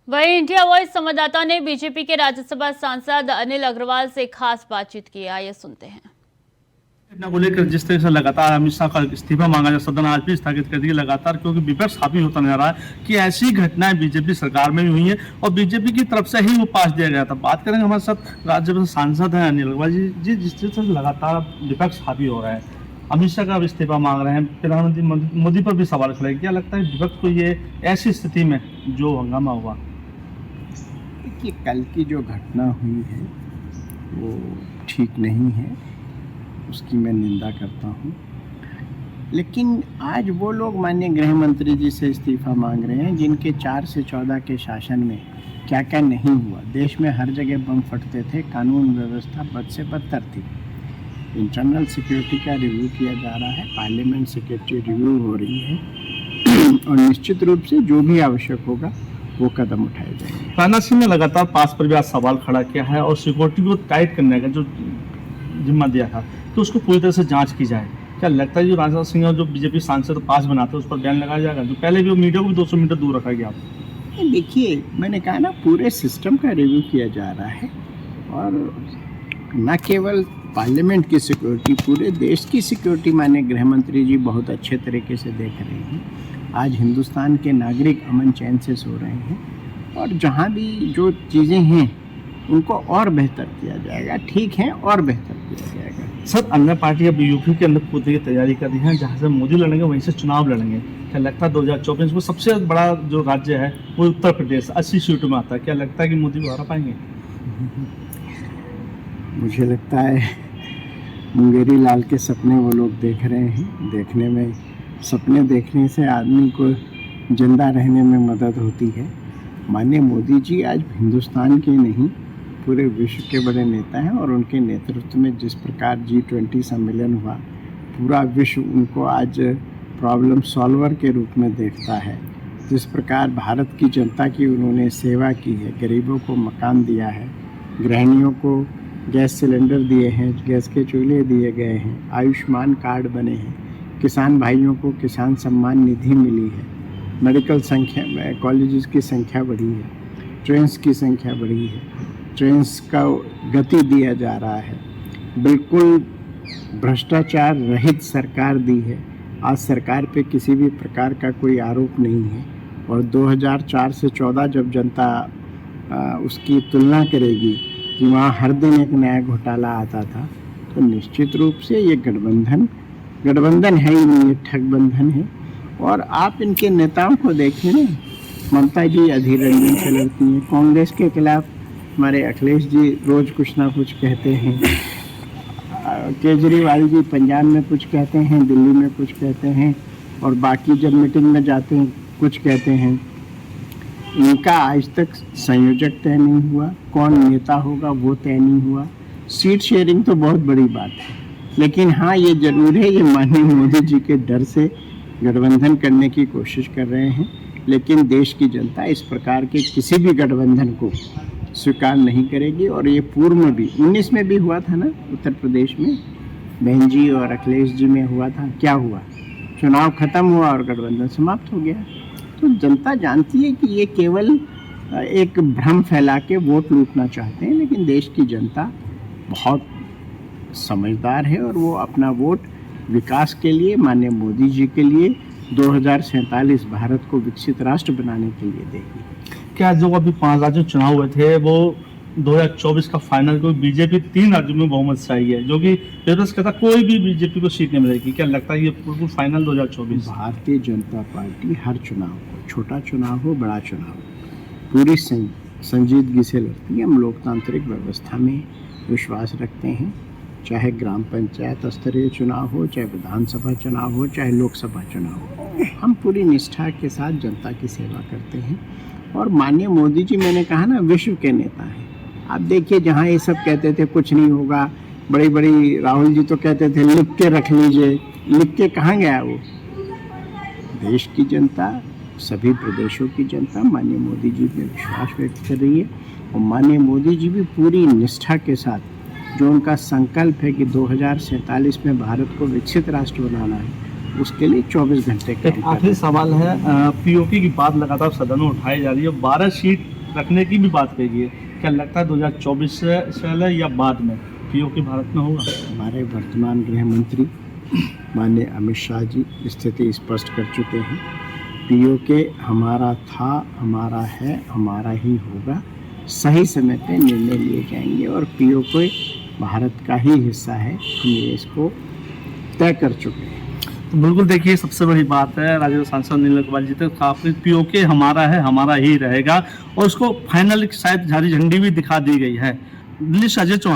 वहीं India voice संवाददाता ने बीजेपी के राज्यसभा सांसद अनिल अग्रवाल से खास बातचीत की। आइए सुनते हैं। घटना को लेकर जिस तरह से लगातार अमित शाह का इस्तीफा मांगा जा, सदन आज भी स्थगित कर दिया लगातार, क्योंकि विपक्ष हावी होता नजर रहा है कि ऐसी घटनाएं बीजेपी सरकार में भी हुई है और बीजेपी की तरफ से ही वो पास दिया गया था। बात करेंगे हमारे साथ राज्यसभा सांसद हैं अनिल अग्रवाल जी। जिस तरह से लगातार विपक्ष हावी हो रहा है, अमित शाह का इस्तीफा मांग रहे हैं, प्रधानमंत्री मोदी पर भी सवाल खड़े, क्या लगता है विपक्ष को ये ऐसी स्थिति में जो हंगामा हुआ? कि कल की जो घटना हुई है वो ठीक नहीं है, उसकी मैं निंदा करता हूँ। लेकिन आज वो लोग माननीय गृह मंत्री जी से इस्तीफा मांग रहे हैं जिनके 4 से 14 के शासन में क्या क्या नहीं हुआ। देश में हर जगह बम फटते थे, कानून व्यवस्था बद से बदतर थी। इंटरनल सिक्योरिटी का रिव्यू किया जा रहा है, पार्लियामेंट सिक्योरिटी रिव्यू हो रही है और निश्चित रूप से जो भी आवश्यक होगा वो कदम उठाए जाएंगे। राजनाथ सिंह ने लगातार पास पर भी आज सवाल खड़ा किया है और सिक्योरिटी को टाइट करने का जो जिम्मा दिया था तो उसको पूरी तरह से जांच की जाए। क्या लगता है जो राजनाथ सिंह और जो बीजेपी सांसद पास बनाते हैं उस पर बैन लगाया जाएगा? जो पहले भी वो मीडिया को भी 200 मीटर दूर रखा गया। देखिए, मैंने कहा ना, पूरे सिस्टम का रिव्यू किया जा रहा है और न केवल पार्लियामेंट की सिक्योरिटी, पूरे देश की सिक्योरिटी माननीय गृह मंत्री जी बहुत अच्छे तरीके से देख रहे हैं। आज हिंदुस्तान के नागरिक अमन चैन से सो रहे हैं और जहाँ भी जो चीज़ें हैं उनको और बेहतर किया जाएगा। ठीक है, और बेहतर किया जाएगा। सर, अन्य पार्टी अब यूपी के अंदर कूदने की तैयारी कर रही है, जहाँ से मोदी लड़ेंगे वहीं से चुनाव लड़ेंगे। क्या लगता है 2024 में सबसे बड़ा जो राज्य है वो उत्तर प्रदेश 80 सीटों में आता है? क्या लगता है कि मोदी को हरा पाएंगे? मुझे लगता है मुंगेरी लाल के सपने वो लोग देख रहे हैं। देखने में, सपने देखने से आदमी को जिंदा रहने में मदद होती है। माननीय मोदी जी आज हिंदुस्तान के नहीं पूरे विश्व के बड़े नेता हैं और उनके नेतृत्व में जिस प्रकार G20 सम्मेलन हुआ, पूरा विश्व उनको आज प्रॉब्लम सॉल्वर के रूप में देखता है। जिस प्रकार भारत की जनता की उन्होंने सेवा की है, गरीबों को मकान दिया है, गृहिणियों को गैस सिलेंडर दिए हैं, गैस के चूल्हे दिए गए हैं, आयुष्मान कार्ड बने हैं, किसान भाइयों को किसान सम्मान निधि मिली है, मेडिकल संख्या में कॉलेजेस की संख्या बढ़ी है, ट्रेन्स की संख्या बढ़ी है, ट्रेन्स का गति दिया जा रहा है, बिल्कुल भ्रष्टाचार रहित सरकार दी है। आज सरकार पे किसी भी प्रकार का कोई आरोप नहीं है और 2004 से 14 जब जनता उसकी तुलना करेगी कि वहाँ हर दिन एक नया घोटाला आता था, तो निश्चित रूप से ये गठबंधन है ही नहीं, ये ठगबंधन है। और आप इनके नेताओं को देखिए ना, ममता जी अधीर रंजन से लड़ती हैं, कांग्रेस के खिलाफ हमारे अखिलेश जी रोज़ कुछ ना कुछ कहते हैं, केजरीवाल जी पंजाब में कुछ कहते हैं, दिल्ली में कुछ कहते हैं और बाकी जब मीटिंग में जाते हैं कुछ कहते हैं। इनका आज तक संयोजक तय नहीं हुआ, कौन नेता होगा वो तय नहीं हुआ। सीट शेयरिंग तो बहुत बड़ी बात है, लेकिन हाँ ये जरूर है, ये माननीय मोदी जी के डर से गठबंधन करने की कोशिश कर रहे हैं। लेकिन देश की जनता इस प्रकार के किसी भी गठबंधन को स्वीकार नहीं करेगी। और ये पूर्व में भी 19 में भी हुआ था ना, उत्तर प्रदेश में बहन जी और अखिलेश जी में हुआ था। क्या हुआ? चुनाव खत्म हुआ और गठबंधन समाप्त हो गया। तो जनता जानती है कि ये केवल एक भ्रम फैला के वोट लूटना चाहते हैं, लेकिन देश की जनता बहुत समझदार है और वो अपना वोट विकास के लिए, माननीय मोदी जी के लिए, 2047 भारत को विकसित राष्ट्र बनाने के लिए देगी। क्या जो अभी 5 राज्यों में चुनाव हुए थे वो 2024 का फाइनल कोई बीजेपी 3 राज्यों में बहुमत से आई है, जो कि विपक्ष कहता कोई भी बीजेपी को सीट नहीं मिलेगी? क्या लगता है ये बिल्कुल फाइनल 2024? भारतीय जनता पार्टी हर चुनाव को, छोटा चुनाव हो बड़ा चुनाव हो, पूरी संजीदगी से लड़ती है। हम लोकतांत्रिक व्यवस्था में विश्वास रखते हैं, चाहे ग्राम पंचायत स्तरीय चुनाव हो, चाहे विधानसभा चुनाव हो, चाहे लोकसभा चुनाव हो, हम पूरी निष्ठा के साथ जनता की सेवा करते हैं। और माननीय मोदी जी, मैंने कहा ना, विश्व के नेता हैं। आप देखिए, जहाँ ये सब कहते थे कुछ नहीं होगा, बड़ी बड़ी राहुल जी तो कहते थे लिख के रख लीजिए, लिख के कहाँ गया वो? देश की जनता, सभी प्रदेशों की जनता माननीय मोदी जी में विश्वास व्यक्त कर रही है और माननीय मोदी जी भी पूरी निष्ठा के साथ जो उनका संकल्प है कि 2047 में भारत को विकसित राष्ट्र बनाना है, उसके लिए 24 घंटे एक आखिरी सवाल है, पीओके की बात लगातार सदन में उठाई जा रही है। 12 सीट रखने की भी बात कही है। क्या लगता है 2024 से या बाद में पीओके भारत में होगा? हमारे वर्तमान गृह मंत्री माननीय अमित शाह जी स्थिति स्पष्ट कर चुके हैं। पीओके हमारा था, हमारा है, हमारा ही होगा। सही समय पे निर्णय लिए जाएंगे और पीओके भारत का ही हिस्सा है, हम ये इसको तय कर चुके हैं। तो बिल्कुल देखिए, सबसे बड़ी बात है राज्य सांसद अनिल अग्रवाल जी तक काफी पीओके हमारा है, हमारा ही रहेगा और उसको फाइनल शायद हरी झंडी भी दिखा दी गई है। दिल्ली से अजय चौहान।